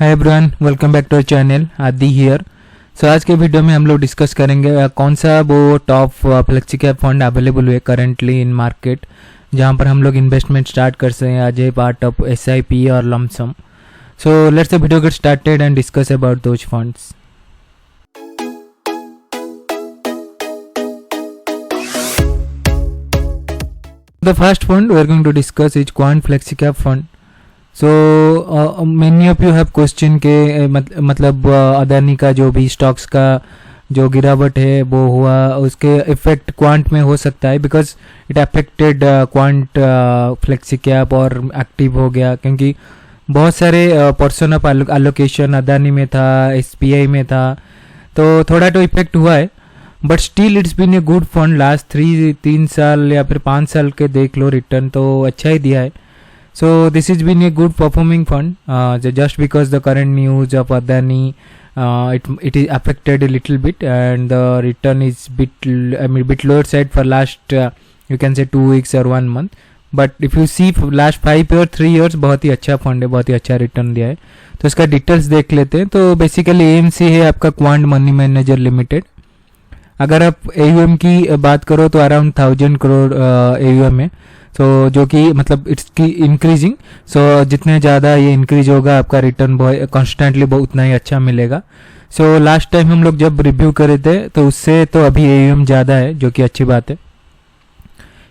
Hi everyone, welcome back to our channel Adi here. So आज के video में हम लोग डिस्कस करेंगे कौन सा वो top flexi cap fund available हुए करंटली इन मार्केट, जहां पर हम लोग इन्वेस्टमेंट स्टार्ट कर सकते हैं as a part of SIP और lumpsum. So let's the video get started and discuss about those funds. The first fund we are going to discuss is Quant Flexi Cap Fund. So many of you have question के मतलब अदानी का जो भी stocks का जो गिरावट है वो हुआ, उसके इफेक्ट क्वांट में हो सकता है because it affected quant flexi cap और एक्टिव हो गया, क्योंकि बहुत सारे पर्सन ऑफ एलोकेशन अदानी में था, SBI में था, तो थोड़ा तो इफेक्ट हुआ है। But still it's been a good fund. Last 3 साल या फिर 5 साल के देख लो, रिटर्न तो अच्छा ही दिया है। So this is been a good performing fund just because the current news of Adani it is affected a little bit and the return is bit lower side for last you can say 2 weeks or 1 month, but if you see last 5 or 3 years बहुत ही अच्छा fund है, बहुत ही अच्छा return दिया है। तो इसका details देख लेते हैं। तो बेसिकली AMC है आपका क्वांट मनी मैनेजर लिमिटेड। अगर आप AUM की बात करो तो अराउंड 1000 करोड़ AUM है। सो जो कि मतलब इट्स की इंक्रीजिंग। सो जितने ज़्यादा ये इंक्रीज होगा आपका रिटर्न कॉन्स्टेंटली उतना ही अच्छा मिलेगा। सो लास्ट टाइम हम लोग जब रिव्यू करे थे तो उससे तो अभी AUM ज़्यादा है, जो कि अच्छी बात है।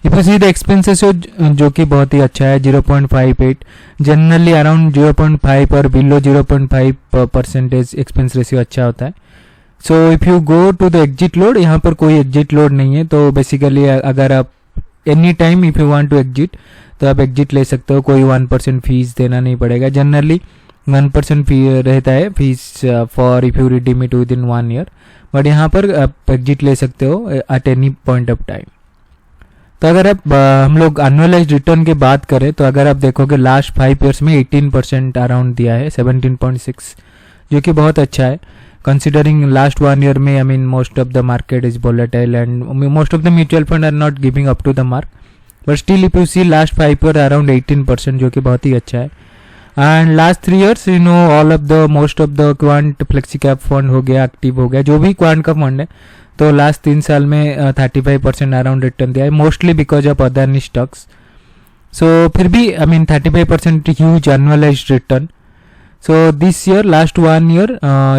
If you see the expenses जो कि बहुत ही अच्छा है, 0.58, जनरली अराउंड 0.5 और बिलो 0.5% एक्सपेंस रेशियो अच्छा होता है। So if you go to the exit load, यहाँ पर कोई एग्जिट लोड नहीं है, तो बेसिकली अगर आप any time if you want to exit तो आप एग्जिट ले सकते हो, कोई 1% फीस देना नहीं पड़ेगा। जनरली 1% फी रहता है fees for if you redeem it with in 1 year, but यहाँ पर आप एग्जिट ले सकते हो at any point of time. तो अगर आप हम लोग एनुअलाइज्ड रिटर्न की बात करें तो अगर आप देखोगे लास्ट 5 ईयर्स में 18% अराउंड दिया है, 17.6, जो कि बहुत अच्छा है considering last 1 year में I mean most of the market is volatile and most of the mutual fund are not giving up to the mark, but still if you see last 5 year around 18%, जो कि बहुत ही अच्छा है। and last 3 years you know all of the most of the quant flexi cap fund हो गया, active हो गया, जो भी quant का फंड है, तो लास्ट 3 साल में 35% अराउंड रिटर्न दिया है, mostly because of Adani stocks. So फिर भी I mean 35% huge annualised return. So this year last 1 year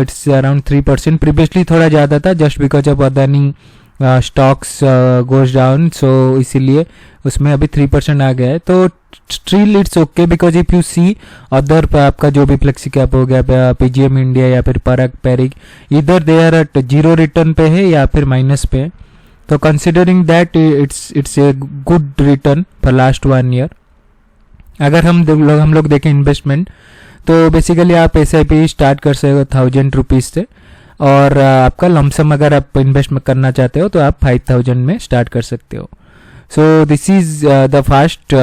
it's around 3%. Previously थोड़ा ज़्यादा था just because of Adani stocks goes down, so इसीलिए उसमें अभी 3% आ गया है। तो still it's okay because if you see other आपका जो भी फ्लेक्सी कैप हो गया, PGM इंडिया या फिर परक पैरिक, इधर दे आर एट 0 रिटर्न पे है या फिर माइनस पे है। तो considering that it's a good return for last 1 year. अगर हम लोग देखें इन्वेस्टमेंट, तो बेसिकली आप SIP स्टार्ट कर सकते हो 1000 रुपीज़ से, और आपका लमसम अगर आप इन्वेस्ट करना चाहते हो तो आप 5000 में स्टार्ट कर सकते हो। So this is the first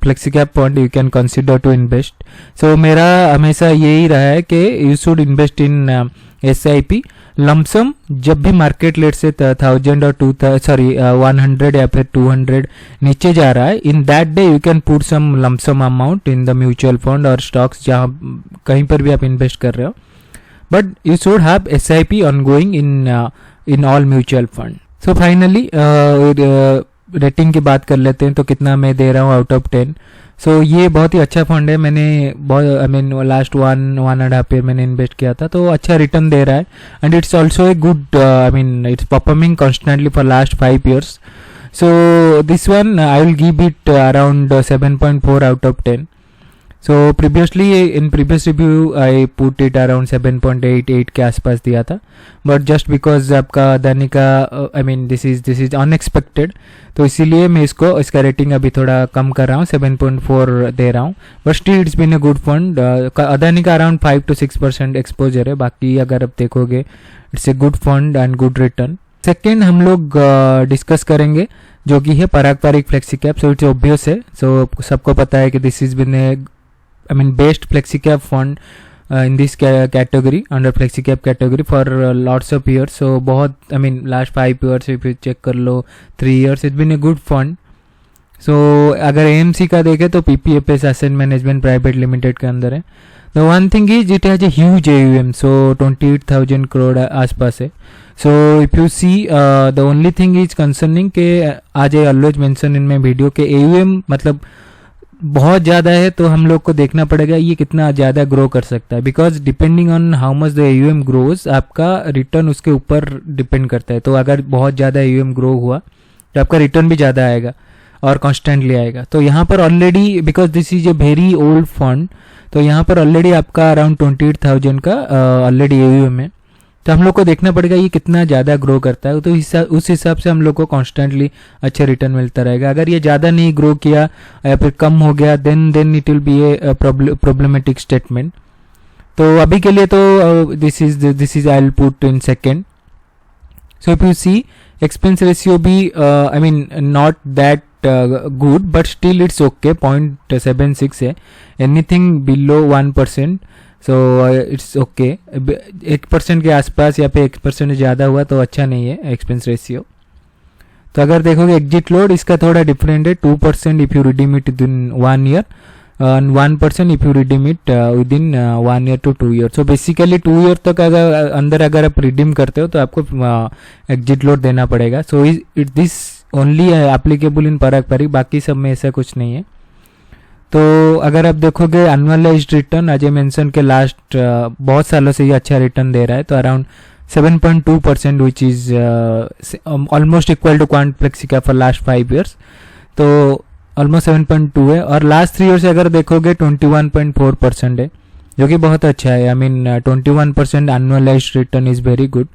flexi cap fund you can consider to invest. So मेरा हमेशा यही रहा है कि you should invest in SIP lumpsum. जब भी मार्केट लेट से 1000 और 100 या फिर 200 नीचे जा रहा है, in that day you can put some lumpsum amount in the mutual fund और स्टॉक्स, जहाँ कहीं पर भी आप इन्वेस्ट कर रहे हो, but you should have SIP ongoing in all mutual fund. So finally rating की बात कर लेते हैं, तो कितना मैं दे रहा हूँ आउट ऑफ 10। सो ये बहुत ही अच्छा फंड है। मैंने बहुत I mean लास्ट 1.5 ईयर मैंने इन्वेस्ट किया था, तो अच्छा रिटर्न दे रहा है, and it's also a good I mean it's performing constantly for last 5 years. So this one I will give it around 7.4 out of 10। So previously in previous review I put it around 7.88 के आसपास दिया था, but just because आपका अदानी का I mean this is unexpected, तो इसीलिए मैं इसका रेटिंग अभी थोड़ा कम कर रहा हूँ, 7.4 दे रहा हूँ। But still it's been a good fund. Adani का अराउंड 5 to 6% एक्सपोजर है, बाकी अगर आप देखोगे it's a good fund and good return. Second हम लोग डिस्कस करेंगे जो कि है Parag Parikh flexi cap. So it's obvious है, सो सबको पता है कि this is been a I mean best flexi cap fund in this category, under flexi cap category for lots of years. So बहुत I mean last 5 years if you check कर लो, 3 years it's been a good fund. सो अगर AMC का देखें तो PPFS asset management private limited के अंदर है। The one thing is it has a huge AUM, सो 28,000 करोड़ आसपास है. So if you see the only thing is concerning के आज I always mention in my video के AUM मतलब बहुत ज़्यादा है, तो हम लोग को देखना पड़ेगा ये कितना ज़्यादा ग्रो कर सकता है, because depending on how much the AUM grows आपका रिटर्न उसके ऊपर डिपेंड करता है. तो अगर बहुत ज़्यादा AUM ग्रो हुआ तो आपका रिटर्न भी ज़्यादा आएगा और कॉन्स्टेंटली आएगा. तो यहाँ पर already because this is a very old fund, तो यहाँ पर ऑलरेडी आपका अराउंड 28,000 का ऑलरेडी AUM है. तो हम लोग को देखना पड़ेगा ये कितना ज़्यादा ग्रो करता है, तो उस हिसाब से हम लोग को कॉन्स्टेंटली अच्छा रिटर्न मिलता रहेगा. अगर ये ज़्यादा नहीं ग्रो किया या फिर कम हो गया then it will be a problematic statement. तो अभी के लिए तो this is I will put in second. So if you see expense ratio भी I mean not that good but still it's okay, 0.76 है. Anything below 1%, so it's okay. 1% के आसपास या फिर 1% ज़्यादा हुआ तो अच्छा नहीं है एक्सपेंस रेशियो. तो अगर देखोगे एग्जिट लोड इसका थोड़ा डिफरेंट है, 2% if you redeem it with in 1 year and 1% if you redeem it with in 1 year to 2 year. So basically 2 year तक अगर आप रिडीम करते हो तो आपको एग्जिट लोड देना पड़ेगा. So it this only applicable in Parag Parikh, बाकी सब में ऐसा कुछ नहीं है. तो अगर आप देखोगे एनुअलाइज्ड रिटर्न आज मेंशन के लास्ट बहुत सालों से ये अच्छा रिटर्न दे रहा है, तो around 7.2% which is almost equal to Quant flexi cap for last 5 years. तो ऑलमोस्ट 7.2 है. और लास्ट 3 ईयर से अगर देखोगे 21.4% है, जो कि बहुत अच्छा है. I mean 21% annualised return is very good.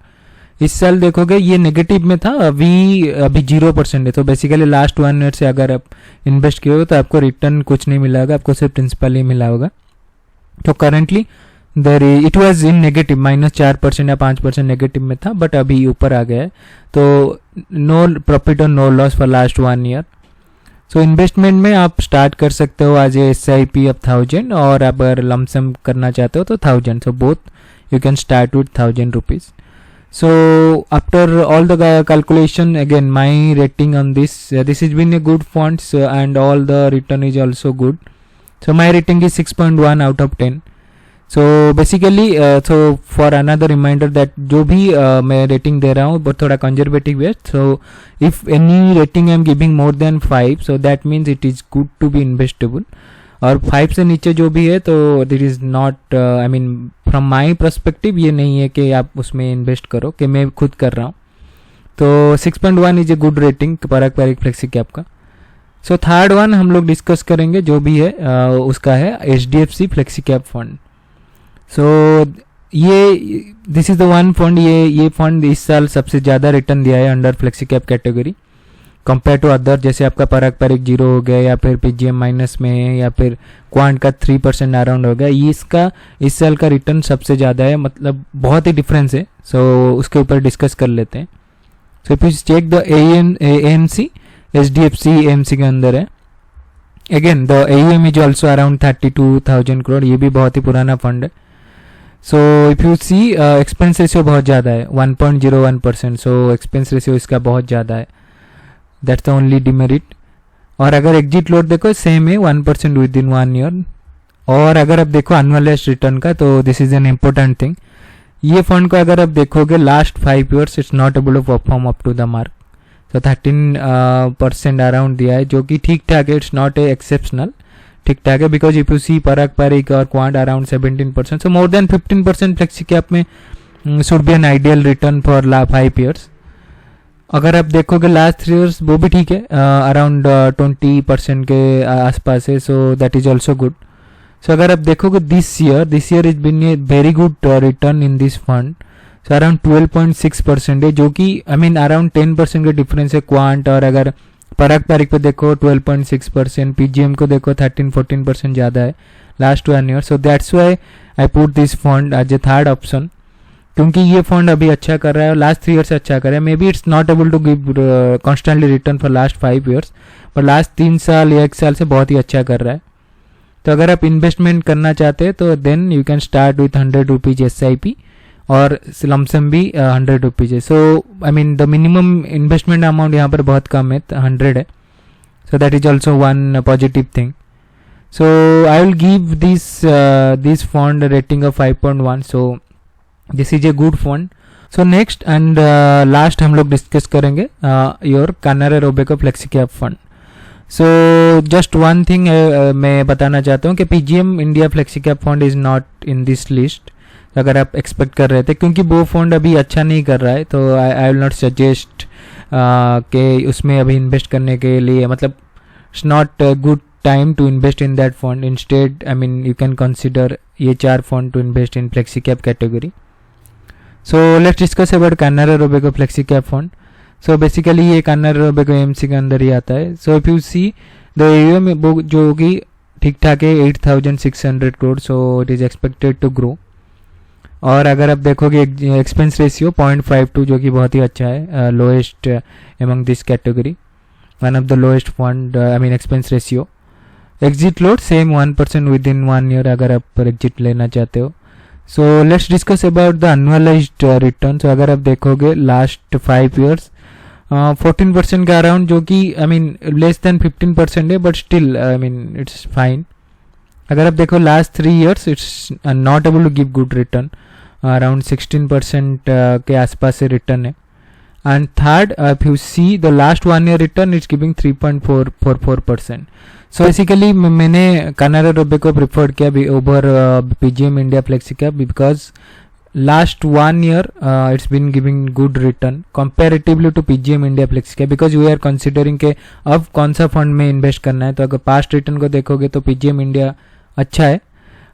इस साल देखोगे ये नेगेटिव में था, अभी 0% है. तो बेसिकली लास्ट 1 ईयर से अगर आप इन्वेस्ट किए हो तो आपको रिटर्न कुछ नहीं मिला होगा, आपको सिर्फ प्रिंसिपल ही मिला होगा. तो currently there it was in negative, -4% या 5% नेगेटिव में था, बट अभी ऊपर आ गया है. तो नो प्रॉफिट और no loss for last 1 year. So investment में आप स्टार्ट कर सकते हो आज SIP ऑफ 1000, और अगर लमसम करना चाहते हो तो 1000. So both you can start with 1000 rupees. So after all the calculation, again my rating on this has been a good funds and all the return is also good. So my rating is 6.1 out of 10. So basically so for another reminder that जो भी मैं rating दे रहा हूँ बहुत थोड़ा conservative है. So if any rating I am giving more than 5, so that means it is good to be investable. और 5 से नीचे जो भी है तो that is not, I mean from my perspective ये नहीं है कि आप उसमें इन्वेस्ट करो, कि मैं खुद कर रहा हूँ. तो 6.1 is a good rating Parag Parikh flexi cap का. सो थर्ड वन हम लोग डिस्कस करेंगे जो भी है उसका है HDFC flexi cap fund. So ये this is the one fund, ये फंड इस साल सबसे ज़्यादा रिटर्न दिया है under flexi cap category compare to other. जैसे आपका पराग पारिक 0 हो गया, या फिर PGM माइनस में है, या फिर क्वांट का 3% अराउंड हो गया. ये इसका इस साल का रिटर्न सबसे ज़्यादा है, मतलब बहुत ही डिफरेंस है. सो उसके ऊपर डिस्कस कर लेते हैं. So if you check the AMC, HDFC AMC के अंदर है. Again the AUM is also around 32,000 crore. ये भी बहुत ही पुराना फंड है. So if you see expense ratio बहुत ज़्यादा है, 1.01%. सो एक्सपेंस रेशियो इसका बहुत ज़्यादा है. That's the only demerit. और अगर एग्जिट लोड देखो सेम है, 1% विद इन 1 ईयर. और अगर आप देखो एनुअलाइज्ड रिटर्न का, तो this is an important thing. ये फंड को अगर आप देखोगे last 5 years it's not able to perform up to the mark. तो 13% अराउंड दिया है, जो कि ठीक ठाक है. इट्स नॉट ए एक्सेप्शनल, ठीक ठाक है. बिकॉज इफ यू सी पराग पारिक और क्वांट अराउंड 17%. सो मोर देन 15% फ्लेक्सी कैप में should be an ideal return for 5 years. अगर आप देखोगे लास्ट 3 ईयर्स वो भी ठीक है, अराउंड 20% के आसपास है. So that is also good. So अगर आप देखोगे this year is been a very good return in this fund. So around 12.6% है, जो कि आई मीन अराउंड 10% का डिफरेंस है क्वांट. और अगर पराग पारिक पे देखो 12.6%, PGM को देखो 13-14% ज़्यादा है last 1 year. So that's why I put this fund as a third option, क्योंकि ये फंड अभी अच्छा कर रहा है और लास्ट 3 ईयर से अच्छा कर रहा है. Maybe it's not able to give constantly return for last 5 years, पर लास्ट 3 साल या 1 साल से बहुत ही अच्छा कर रहा है. तो अगर आप इन्वेस्टमेंट करना चाहते हैं तो then you can start with 100 rupees SIP, और लमसम भी 100 रुपीज है. So I mean the minimum investment amount यहाँ पर बहुत कम है, 100 है. So that is also one positive thing. So I will give this fund a rating of 5.1. So this is a good fund. So next and last हम लोग discuss करेंगे your Canara Robeco flexi cap fund. So just one thing मैं बताना चाहता हूँ कि PGM India flexi cap fund is not in this list. अगर आप एक्सपेक्ट कर रहे थे, क्योंकि वो फंड अभी अच्छा नहीं कर रहा है, तो आई विल नॉट सजेस्ट कि उसमें अभी इन्वेस्ट करने के लिए, मतलब it's not good time to invest in that fund. Instead, I mean, you can consider ये 4 fund to invest in flexi cap category. So let's discuss about Canara Robeco flexi cap fund. So basically ये Canara Robeco AMC के अंदर ही आता है. So if you see the AUM जो कि ठीक ठाक है 8,600 crore, so it is expected to grow. और अगर आप देखोगे एक्सपेंस रेशियो 0.52 जो कि बहुत ही अच्छा है, lowest among this category, one of the lowest fund, I mean expense ratio. Exit load same 1% within 1 year अगर आप एग्जिट लेना चाहते हो. So let's discuss about the annualised return. So अगर आप देखोगे लास्ट 5 ईयर्स 14% का अराउंड, जो कि आई मीन लेस देन 15% है, but still I mean it's fine. अगर आप देखो last 3 years it's not able to give good return, around 16% के आसपास से रिटर्न है. And third, if you see the last 1 year return it's giving 3.44%. So basically मैंने Canara Robeco preferred किया over PGIM India flexi cap because last 1 year it's been giving good return comparatively to PGIM India flexi cap, because we are considering के अब कौन सा fund में invest करना है. तो अगर पास्ट रिटर्न को देखोगे तो पीजीएम इंडिया अच्छा है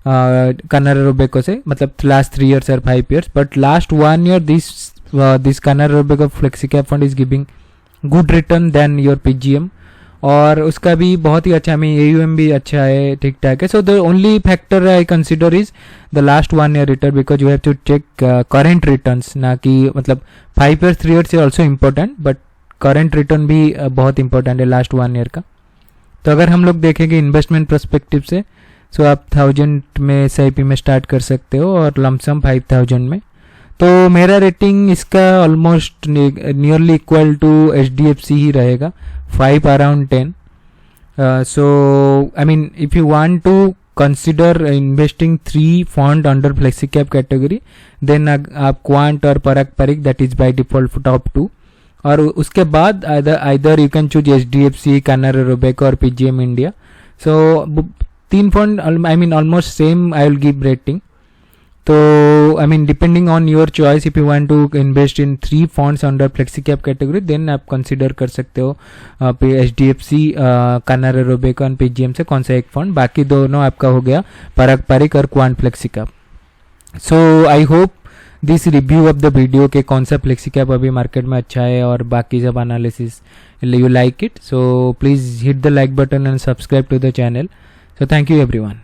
कानारा रोबेको से, मतलब लास्ट 3 ईयर्स और 5 years. But last 1 year this Canara Robeco flexi cap fund is giving good return than your PGIM, और उसका भी बहुत ही अच्छा, आई मीन एयूएम भी अच्छा है, ठीक ठाक है. So the only factor I consider is the last 1 year return, because you have to check current returns, ना कि मतलब 5 years 3 years is also important, but current return भी बहुत इंपॉर्टेंट है लास्ट 1 ईयर का. तो अगर हम लोग देखेंगे इन्वेस्टमेंट परस्पेक्टिव से, सो आप 1000 में SIP में स्टार्ट कर सकते हो और लमसम 5000 में. तो मेरा रेटिंग इसका almost nearly equal to HDFC ही रहेगा, 5 around 10. So I mean if you want to consider investing 3 fund under flexi cap category, then आप क्वांट और परक परिक that is by default top 2, और उसके बाद either you can choose HDFC, Canara Robeco और PGM India. So 3 fund I mean almost same I will give rating. तो I mean depending on your choice, if you want to invest in 3 funds under flexi cap category, then आप consider कर सकते हो HDFC, Canara Robeco and PGIM से कौन सा एक fund. बाकी दोनों आपका हो गया परक परिक और quant flexi cap. So I hope this review of the video के कौन सा फ्लेक्सी कैप अभी मार्केट में अच्छा है और बाकी सब analysis you like it. So please hit the like button and subscribe to the channel. So thank you everyone.